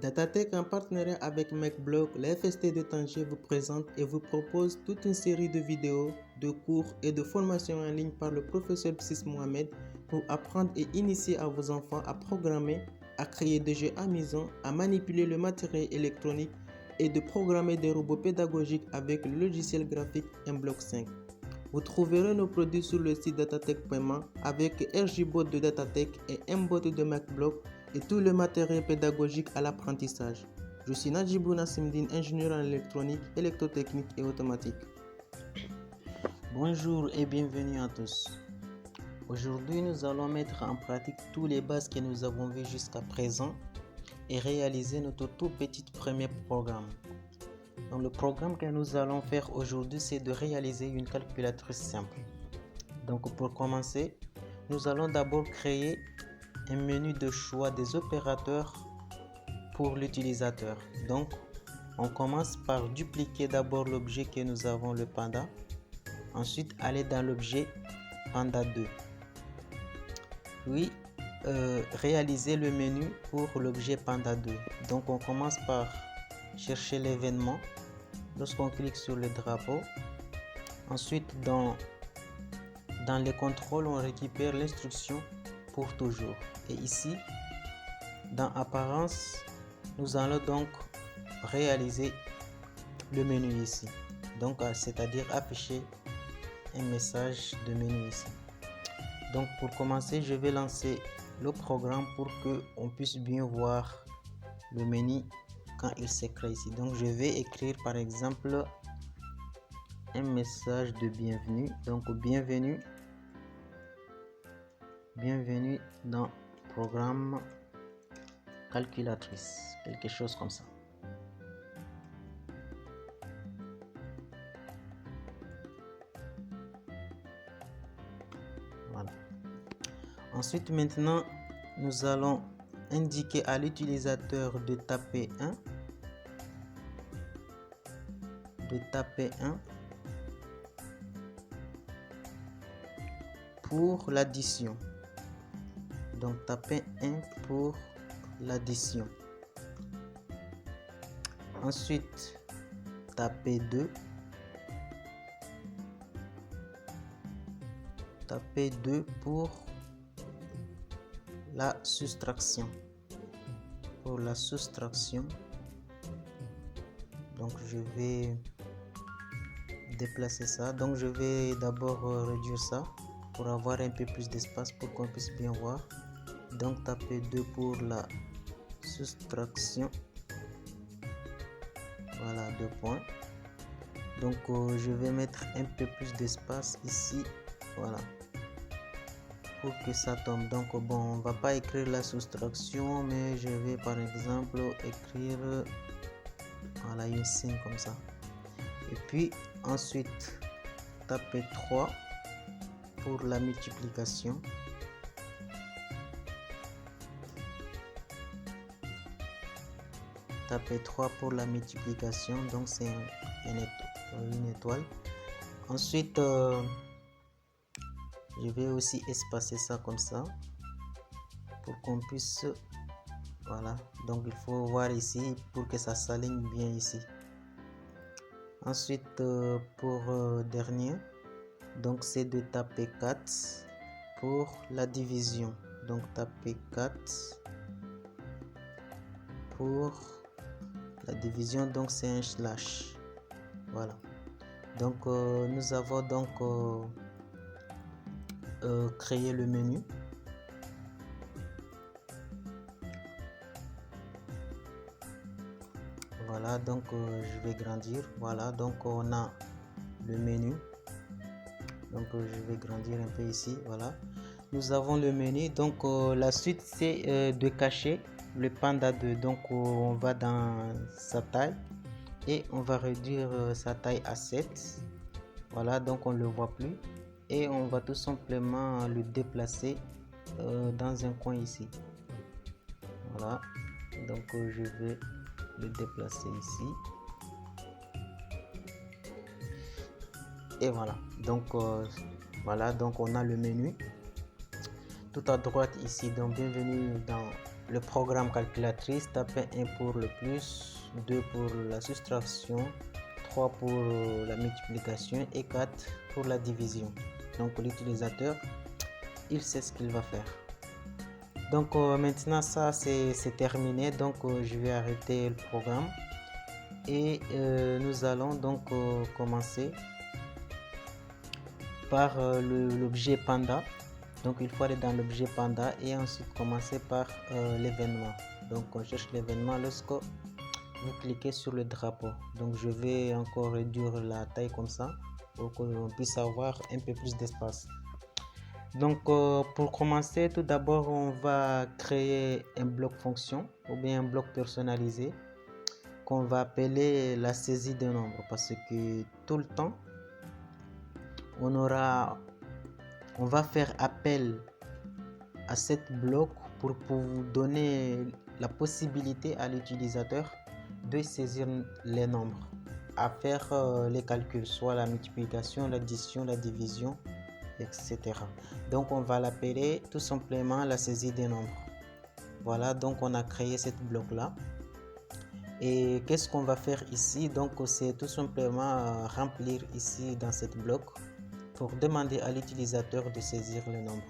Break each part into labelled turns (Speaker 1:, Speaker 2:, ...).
Speaker 1: Datatech, en partenariat avec MacBlock, la FST de Tanger vous présente et vous propose toute une série de vidéos, de cours et de formations en ligne par le professeur Bsis Mohamed pour apprendre et initier à vos enfants à programmer, à créer des jeux amusants, à manipuler le matériel électronique et de programmer des robots pédagogiques avec le logiciel graphique Mblox 5. Vous trouverez nos produits sur le site datatech.ma avec RGBot de Datatech et Mbot de MacBlock et tout le matériel pédagogique à l'apprentissage. Je suis Najibou Nassimdine, ingénieur en électronique, électrotechnique et automatique. Bonjour et bienvenue à tous. Aujourd'hui, nous allons mettre en pratique tous les bases que nous avons vues jusqu'à présent et réaliser notre tout petit premier programme. Donc, le programme que nous allons faire aujourd'hui, c'est de réaliser une calculatrice simple. Donc, pour commencer, nous allons d'abord créer un menu de choix des opérateurs pour l'utilisateur. Donc, on commence par dupliquer d'abord l'objet que nous avons, le panda. Ensuite, aller dans l'objet panda 2. Puis, réaliser le menu pour l'objet panda 2. Donc, on commence par chercher l'événement. Lorsqu'on clique sur le drapeau, ensuite dans les contrôles, on récupère l'instruction pour toujours. Et ici, dans apparence, nous allons donc réaliser le menu ici. Donc, c'est-à-dire afficher un message de menu ici. Donc, pour commencer, je vais lancer le programme pour que on puisse bien voir le menu quand il se crée ici. Donc, je vais écrire par exemple un message de bienvenue. Donc, bienvenue dans programme calculatrice, quelque chose comme ça. Voilà. Ensuite, maintenant, nous allons indiquer à l'utilisateur de taper 1 pour l'addition. Donc, taper 1 pour l'addition. Ensuite, taper 2. Taper 2 pour la soustraction. Pour la soustraction. Donc, je vais déplacer ça. Donc, je vais d'abord réduire ça pour avoir un peu plus d'espace pour qu'on puisse bien voir. Donc, taper 2 pour la soustraction. Voilà, 2 points. Donc, je vais mettre un peu plus d'espace ici. Voilà. Pour que ça tombe. Donc, bon, on va pas écrire la soustraction, mais je vais par exemple écrire voilà, une signe comme ça. Et puis, ensuite, taper 3 pour la multiplication. Taper 3 pour la multiplication, donc c'est une étoile. Ensuite, je vais aussi espacer ça comme ça pour qu'on puisse, voilà, donc il faut voir ici pour que ça s'aligne bien ici. Ensuite, pour dernier, donc c'est de taper 4 pour la division. Donc taper 4 pour la division, donc c'est un slash. Voilà. Donc nous avons donc créé le menu. Voilà, donc je vais grandir. Voilà, donc on a le menu. Donc je vais grandir un peu ici. Voilà, nous avons le menu. Donc la suite c'est de cacher le panda 2. Donc on va dans sa taille et on va réduire sa taille à 7. Voilà, donc on le voit plus et on va tout simplement le déplacer dans un coin ici. Voilà, donc je vais le déplacer ici et voilà. Donc voilà, donc on a le menu tout à droite ici. Donc bienvenue dans le programme calculatrice, tapez 1 pour le plus, 2 pour la soustraction, 3 pour la multiplication et 4 pour la division. Donc l'utilisateur, il sait ce qu'il va faire. Donc maintenant ça c'est terminé, donc je vais arrêter le programme et nous allons donc commencer par l'objet panda. Donc il faut aller dans l'objet panda et ensuite commencer par l'événement. Donc on cherche l'événement lorsque vous cliquez sur le drapeau. Donc je vais encore réduire la taille comme ça pour qu'on puisse avoir un peu plus d'espace. Donc pour commencer, tout d'abord on va créer un bloc fonction ou bien un bloc personnalisé qu'on va appeler la saisie de nombres, parce que tout le temps on va faire appel à cette bloc pour vous donner la possibilité à l'utilisateur de saisir les nombres, à faire les calculs, soit la multiplication, l'addition, la division, etc. Donc on va l'appeler tout simplement la saisie des nombres. Voilà, donc on a créé cette bloc là. Et qu'est-ce qu'on va faire ici? Donc c'est tout simplement remplir ici dans cette bloc pour demander à l'utilisateur de saisir le nombre.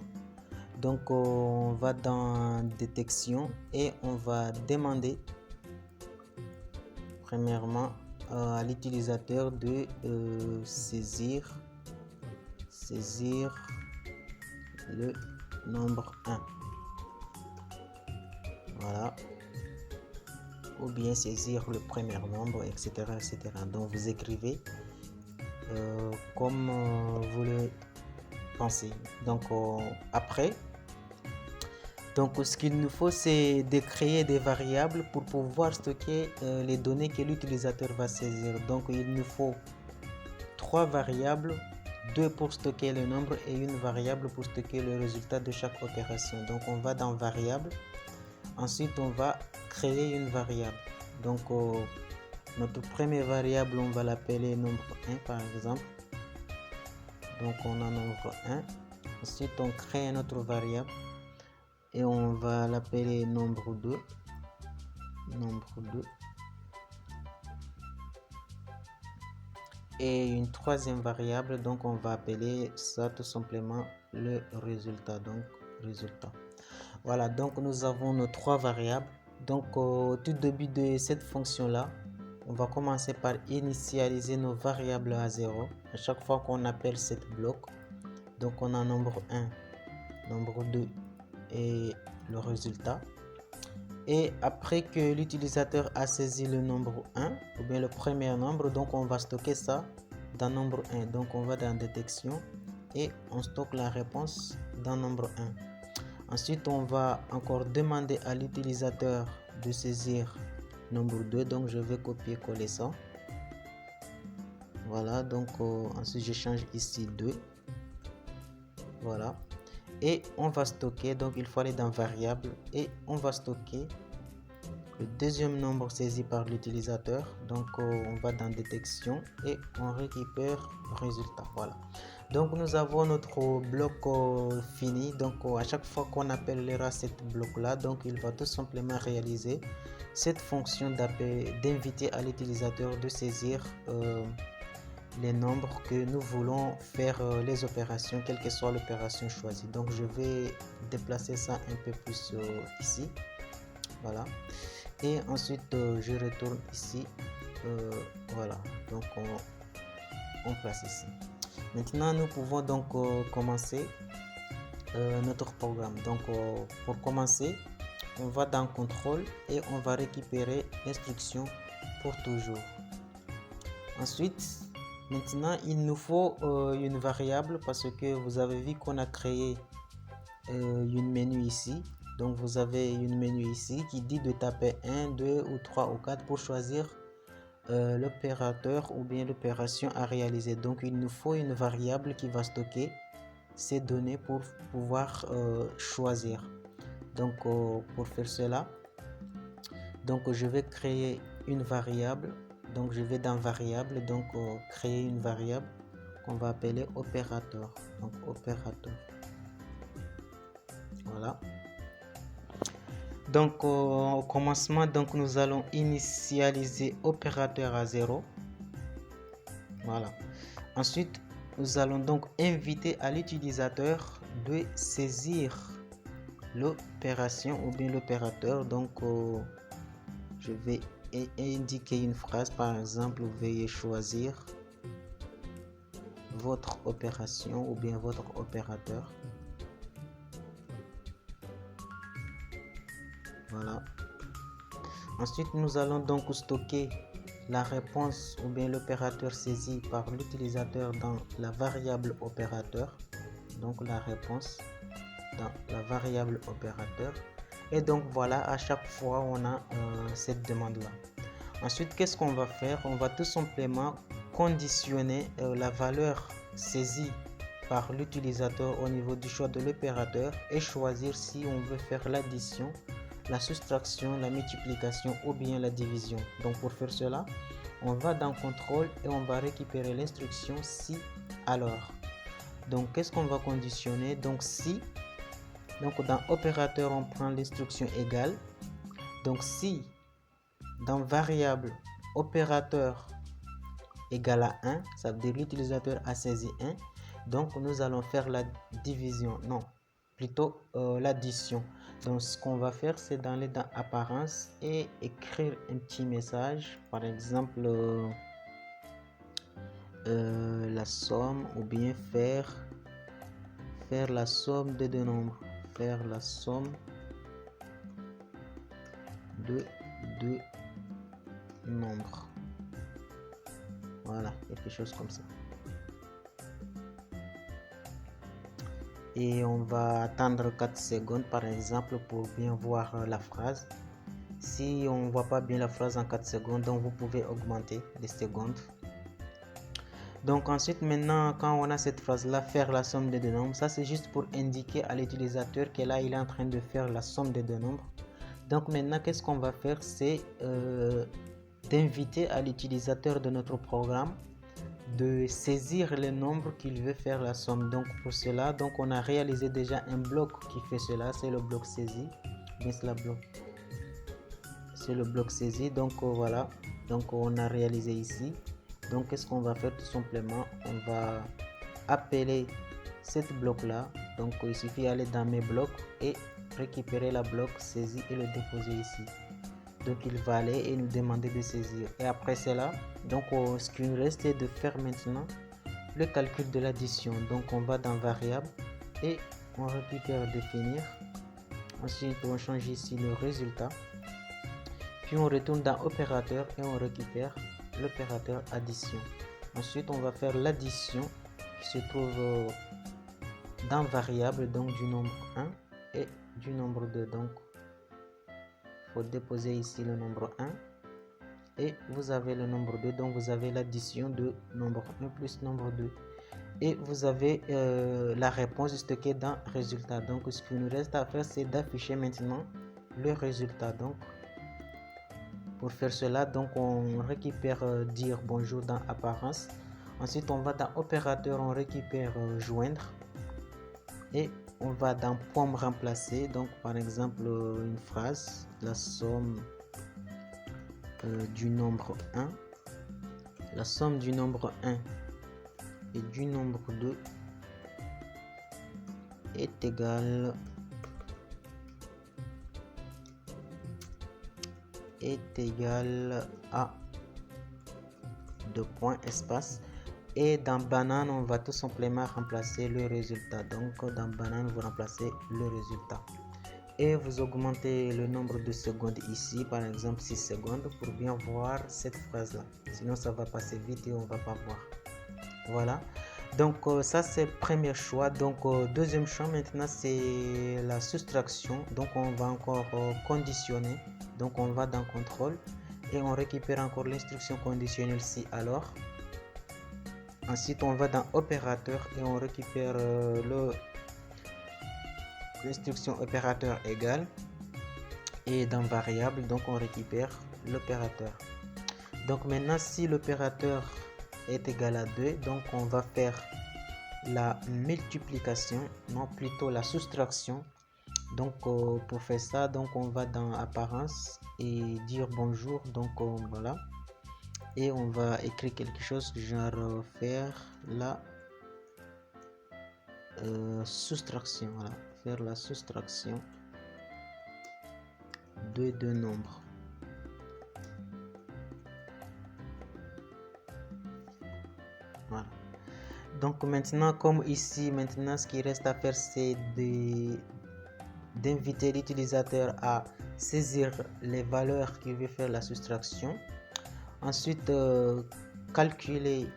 Speaker 1: Donc on va dans détection et on va demander premièrement à l'utilisateur de saisir le nombre 1. Voilà. Ou bien saisir le premier nombre, etc. etc. Donc vous écrivez comme vous le pensez. Donc après, donc ce qu'il nous faut, c'est de créer des variables pour pouvoir stocker les données que l'utilisateur va saisir. Donc il nous faut 3 variables, 2 pour stocker le nombre et une variable pour stocker le résultat de chaque opération. Donc on va dans variable, ensuite on va créer une variable. Donc notre première variable, on va l'appeler nombre 1 par exemple. Donc on a nombre 1, ensuite on crée une autre variable et on va l'appeler nombre 2, et une troisième variable, donc on va appeler ça tout simplement le résultat. Donc résultat. Voilà, donc nous avons nos 3 variables. Donc au tout début de cette fonction là, on va commencer par initialiser nos variables à 0 à chaque fois qu'on appelle cette bloc. Donc on a nombre 1, nombre 2 et le résultat. Et après que l'utilisateur a saisi le nombre 1 ou bien le premier nombre, donc on va stocker ça dans nombre 1. Donc on va dans détection et on stocke la réponse dans nombre 1. Ensuite on va encore demander à l'utilisateur de saisir nombre 2. Donc je vais copier coller ça. Voilà, donc ensuite je change ici 2. Voilà. Et on va stocker, donc il faut aller dans variable et on va stocker le deuxième nombre saisi par l'utilisateur. Donc on va dans détection et on récupère le résultat. Voilà, donc nous avons notre bloc fini. Donc à chaque fois qu'on appellera cette bloc là, donc il va tout simplement réaliser cette fonction d'inviter à l'utilisateur de saisir les nombres que nous voulons faire les opérations, quelle que soit l'opération choisie. Donc je vais déplacer ça un peu plus ici. Voilà, et ensuite je retourne ici. Voilà, donc on place ici. Maintenant nous pouvons donc commencer notre programme. Donc pour commencer, on va dans contrôle et on va récupérer instruction pour toujours. Ensuite, maintenant il nous faut une variable, parce que vous avez vu qu'on a créé une menu ici. Donc vous avez une menu ici qui dit de taper 1, 2 ou 3 ou 4 pour choisir l'opérateur ou bien l'opération à réaliser. Donc il nous faut une variable qui va stocker ces données pour pouvoir choisir. Donc pour faire cela, donc je vais créer une variable. Donc je vais dans variable, donc créer une variable qu'on va appeler opérateur. Donc opérateur. Voilà. Donc au commencement, donc nous allons initialiser opérateur à 0. Voilà. Ensuite, nous allons donc inviter à l'utilisateur de saisir l'opération ou bien l'opérateur. Donc je vais indiquer une phrase, par exemple, veuillez choisir votre opération ou bien votre opérateur. Voilà. Ensuite, nous allons donc stocker la réponse ou bien l'opérateur saisi par l'utilisateur dans la variable opérateur. Donc la réponse dans la variable opérateur. Et donc voilà, à chaque fois on a cette demande là. Ensuite, qu'est-ce qu'on va faire? On va tout simplement conditionner la valeur saisie par l'utilisateur au niveau du choix de l'opérateur et choisir si on veut faire l'addition, la soustraction, la multiplication ou bien la division. Donc pour faire cela, on va dans contrôle et on va récupérer l'instruction si alors. Donc qu'est-ce qu'on va conditionner? Donc si, donc dans opérateur on prend l'instruction égale. Donc si dans variable opérateur égale à 1, ça veut dire l'utilisateur a saisi 1. Donc nous allons faire la division, non, plutôt l'addition. Donc ce qu'on va faire, c'est d'aller dans apparence et écrire un petit message, par exemple la somme, ou bien faire la somme de deux nombres, faire la somme de deux nombres. Voilà, quelque chose comme ça. Et on va attendre 4 secondes par exemple pour bien voir la phrase. Si on ne voit pas bien la phrase en 4 secondes, donc vous pouvez augmenter les secondes. Donc ensuite, maintenant, quand on a cette phrase là, faire la somme des deux nombres, ça c'est juste pour indiquer à l'utilisateur que là il est en train de faire la somme des deux nombres. Donc maintenant, qu'est-ce qu'on va faire, c'est d'inviter à l'utilisateur de notre programme de saisir les nombres qu'il veut faire la somme. Donc pour cela, donc on a réalisé déjà un bloc qui fait cela, c'est le bloc saisi. C'est le bloc saisi. Donc voilà, donc on a réalisé ici. Donc qu'est-ce qu'on va faire? Tout simplement, on va appeler cette bloc là. Donc il suffit d'aller dans mes blocs et récupérer la bloc saisi et le déposer ici. Donc il va aller et nous demander de saisir. Et après cela, donc ce qu'il nous reste, c'est de faire maintenant le calcul de l'addition. Donc on va dans variable et on récupère définir. Ensuite on change ici le résultat. Puis on retourne dans opérateur et on récupère l'opérateur addition. Ensuite on va faire l'addition qui se trouve dans variable, donc du nombre 1 et du nombre 2. Donc déposer ici le nombre 1 et vous avez le nombre 2, donc vous avez l'addition de nombre 1 plus nombre 2 et vous avez la réponse stockée dans résultat. Donc ce qu'il nous reste à faire, c'est d'afficher maintenant le résultat. Donc pour faire cela, donc on récupère dire bonjour dans apparence. Ensuite on va dans opérateur, on récupère joindre et on va dans pomme remplacer. Donc par exemple une phrase, la somme du nombre 1, la somme du nombre 1 et du nombre 2 est égale à 2 points espace. Et dans banane, on va tout simplement remplacer le résultat. Donc dans banane, vous remplacez le résultat. Et vous augmentez le nombre de secondes ici, par exemple 6 secondes, pour bien voir cette phrase-là. Sinon, ça va passer vite et on va pas voir. Voilà. Donc ça, c'est le premier choix. Donc deuxième choix, maintenant, c'est la soustraction. Donc on va encore conditionner. Donc on va dans contrôle et on récupère encore l'instruction conditionnelle si alors. Ensuite, on va dans opérateur et on récupère l'instruction opérateur égale. Et dans variable, donc on récupère l'opérateur. Donc maintenant, si l'opérateur est égal à 2, donc on va faire la multiplication, non plutôt la soustraction Donc pour faire ça, donc on va dans apparence et dire bonjour. Donc voilà, et on va écrire quelque chose genre faire la soustraction. Voilà, faire la soustraction de deux nombres. Voilà. Donc maintenant, comme ici, maintenant ce qui reste à faire, c'est d'inviter l'utilisateur à saisir les valeurs qu'il veut faire la soustraction. Ensuite, calculer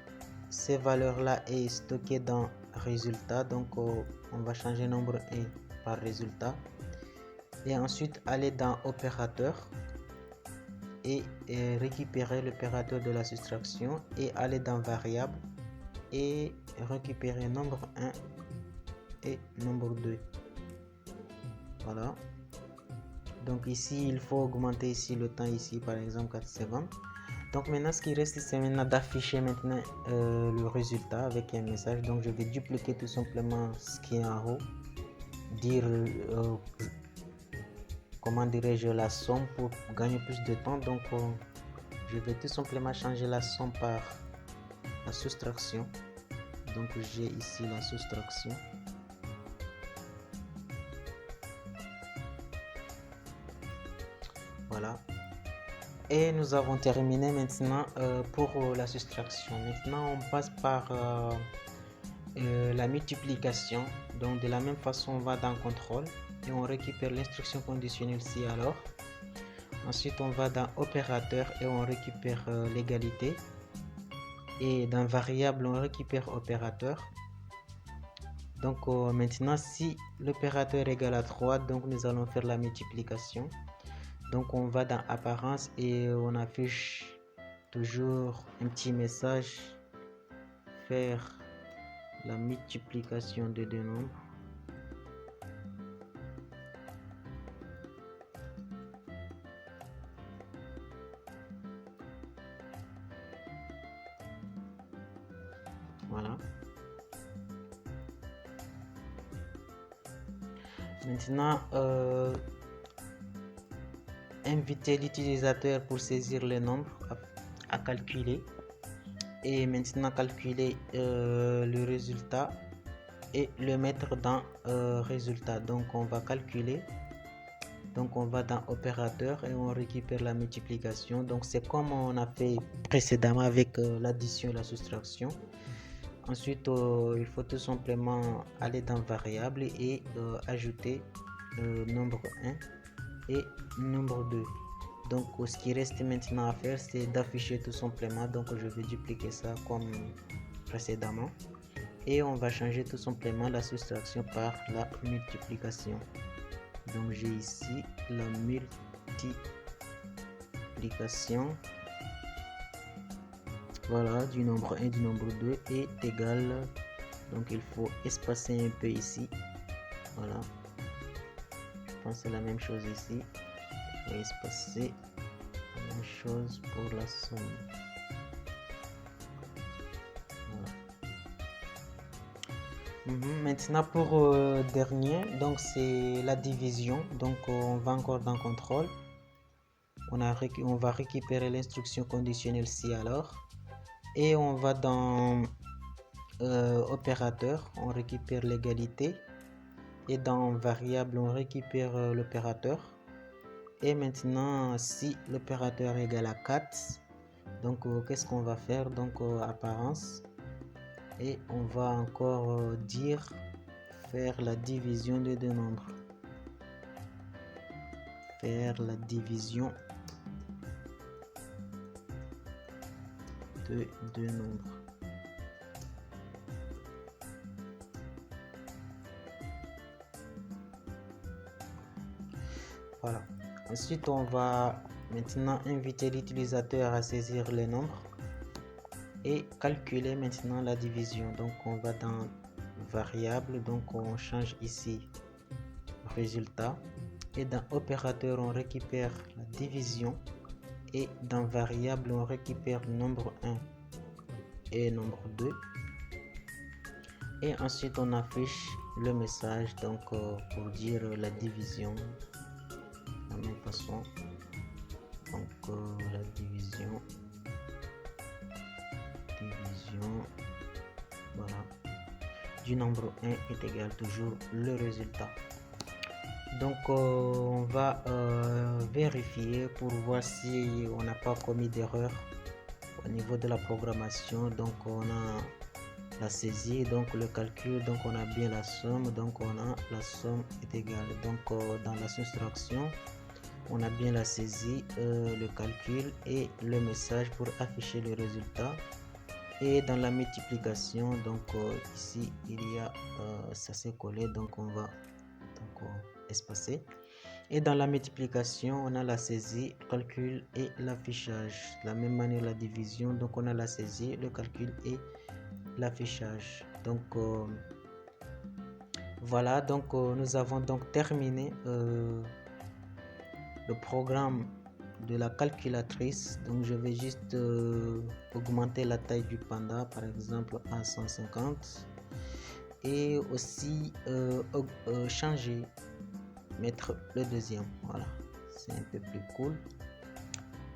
Speaker 1: ces valeurs là et stocker dans résultat. Donc on va changer nombre 1 par résultat, et ensuite aller dans opérateur et récupérer l'opérateur de la soustraction, et aller dans variable et récupérer nombre 1 et nombre 2. Voilà. Donc ici il faut augmenter ici le temps, ici par exemple 4 secondes. Donc maintenant ce qui reste, c'est maintenant d'afficher maintenant le résultat avec un message. Donc je vais dupliquer tout simplement ce qui est en haut, dire comment dirais-je, la somme pour gagner plus de temps. Donc je vais tout simplement changer la somme par la soustraction. Donc j'ai ici la soustraction. Voilà. Et nous avons terminé maintenant pour la soustraction. Maintenant on passe par la multiplication. Donc de la même façon, on va dans contrôle et on récupère l'instruction conditionnelle si alors. Ensuite on va dans opérateur et on récupère l'égalité, et dans variable on récupère opérateur. Donc maintenant si l'opérateur est égal à 3, donc nous allons faire la multiplication. Donc on va dans apparence et on affiche toujours un petit message, faire la multiplication de deux nombres. Voilà. Maintenant inviter l'utilisateur pour saisir les nombres à calculer, et maintenant calculer le résultat et le mettre dans résultat. Donc on va calculer, donc on va dans opérateur et on récupère la multiplication. Donc c'est comme on a fait précédemment avec l'addition et la soustraction. Ensuite il faut tout simplement aller dans variable et ajouter nombre 1 et nombre 2. Donc ce qui reste maintenant à faire, c'est d'afficher tout simplement. Donc je vais dupliquer ça comme précédemment et on va changer tout simplement la soustraction par la multiplication. Donc j'ai ici la multiplication, voilà, du nombre 1 du nombre 2 est égal, donc il faut espacer un peu ici, voilà, je pense que c'est la même chose ici, il faut espacer la même chose pour la somme. Maintenant pour dernier, donc c'est la division. Donc on va encore dans contrôle, on va récupérer l'instruction conditionnelle si alors, et on va dans opérateur, on récupère l'égalité, et dans variable on récupère l'opérateur. Et maintenant si l'opérateur est égal à 4, donc qu'est-ce qu'on va faire? Donc apparence, et on va encore dire faire la division de deux nombres, faire la division de deux nombres. Voilà. Ensuite on va maintenant inviter l'utilisateur à saisir les nombres et calculer maintenant la division. Donc on va dans variable, donc on change ici résultat, et dans opérateur on récupère la division, et dans variable on récupère nombre 1 et nombre 2, et ensuite on affiche le message donc pour dire la division de la même façon. Donc la division, voilà, du nombre 1 est égal toujours le résultat. Donc on va vérifier pour voir si on n'a pas commis d'erreur au niveau de la programmation. Donc on a la saisie, donc le calcul, donc on a bien la somme, donc on a la somme est égale. Donc dans la soustraction, on a bien la saisie, le calcul et le message pour afficher le résultat. Et dans la multiplication, donc ici il y a ça s'est collé, donc on va espacer. Et dans la multiplication, on a la saisie, le calcul et l'affichage. De la même manière, la division, donc on a la saisie, le calcul et l'affichage. Donc voilà, donc nous avons donc terminé le programme de la calculatrice. Donc je vais juste augmenter la taille du panda, par exemple à 150, et aussi changer, mettre le deuxième. Voilà, c'est un peu plus cool.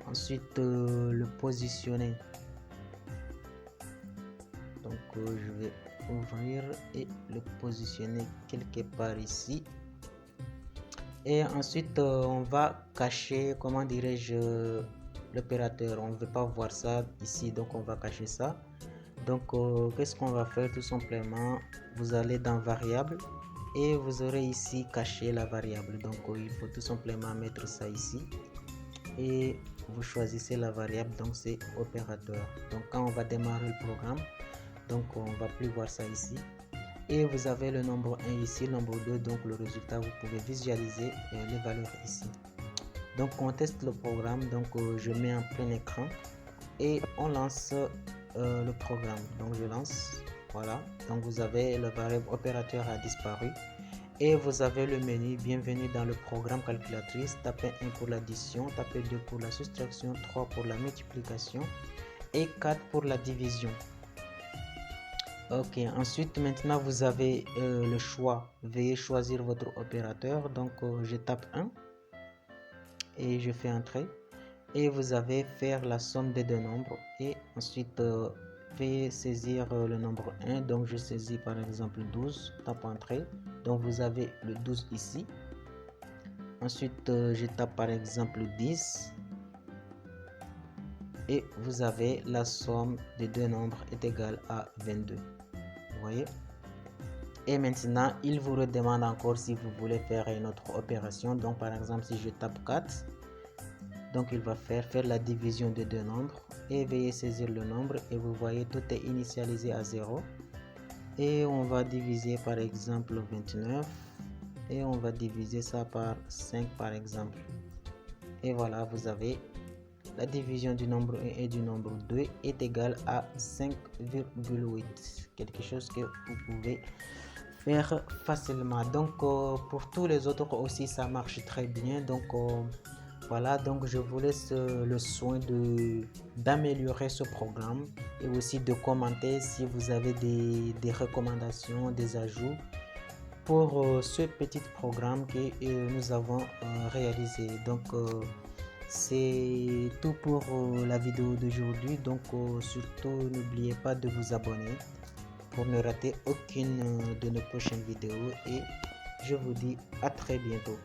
Speaker 1: Ensuite le positionner, donc je vais ouvrir et le positionner quelque part ici. Et ensuite on va cacher, comment dirais-je, l'opérateur. On ne veut pas voir ça ici, donc on va cacher ça. Donc qu'est-ce qu'on va faire? Tout simplement, vous allez dans variable et vous aurez ici caché la variable. Donc il faut tout simplement mettre ça ici et vous choisissez la variable, donc c'est opérateur. Donc quand on va démarrer le programme, donc on va plus voir ça ici. Et vous avez le nombre 1 ici, le nombre 2, donc le résultat, vous pouvez visualiser les valeurs ici. Donc on teste le programme, donc je mets en plein écran et on lance le programme. Donc je lance, voilà, donc vous avez le variable opérateur a disparu et vous avez le menu bienvenue dans le programme calculatrice. Tapez 1 pour l'addition, tapez 2 pour la soustraction, 3 pour la multiplication et 4 pour la division. Ok, ensuite maintenant vous avez le choix, veuillez choisir votre opérateur. Donc je tape 1 et je fais entrer et vous avez faire la somme des deux nombres et ensuite veuillez saisir le nombre 1. Donc je saisis par exemple 12, tape entrée, donc vous avez le 12 ici. Ensuite je tape par exemple 10 et vous avez la somme des deux nombres est égale à 22. Voyez. Et maintenant il vous redemande encore si vous voulez faire une autre opération. Donc par exemple si je tape 4, donc il va faire la division de deux nombres et veuillez saisir le nombre et vous voyez tout est initialisé à 0 et on va diviser par exemple 29 et on va diviser ça par 5 par exemple. Et voilà, vous avez la division du nombre 1 et du nombre 2 est égale à 5,8, quelque chose que vous pouvez faire facilement. Donc pour tous les autres aussi ça marche très bien. Donc voilà, donc je vous laisse le soin d'améliorer ce programme et aussi de commenter si vous avez des recommandations, des ajouts pour ce petit programme que nous avons réalisé. Donc c'est tout pour la vidéo d'aujourd'hui. Donc surtout n'oubliez pas de vous abonner pour ne rater aucune de nos prochaines vidéos et je vous dis à très bientôt.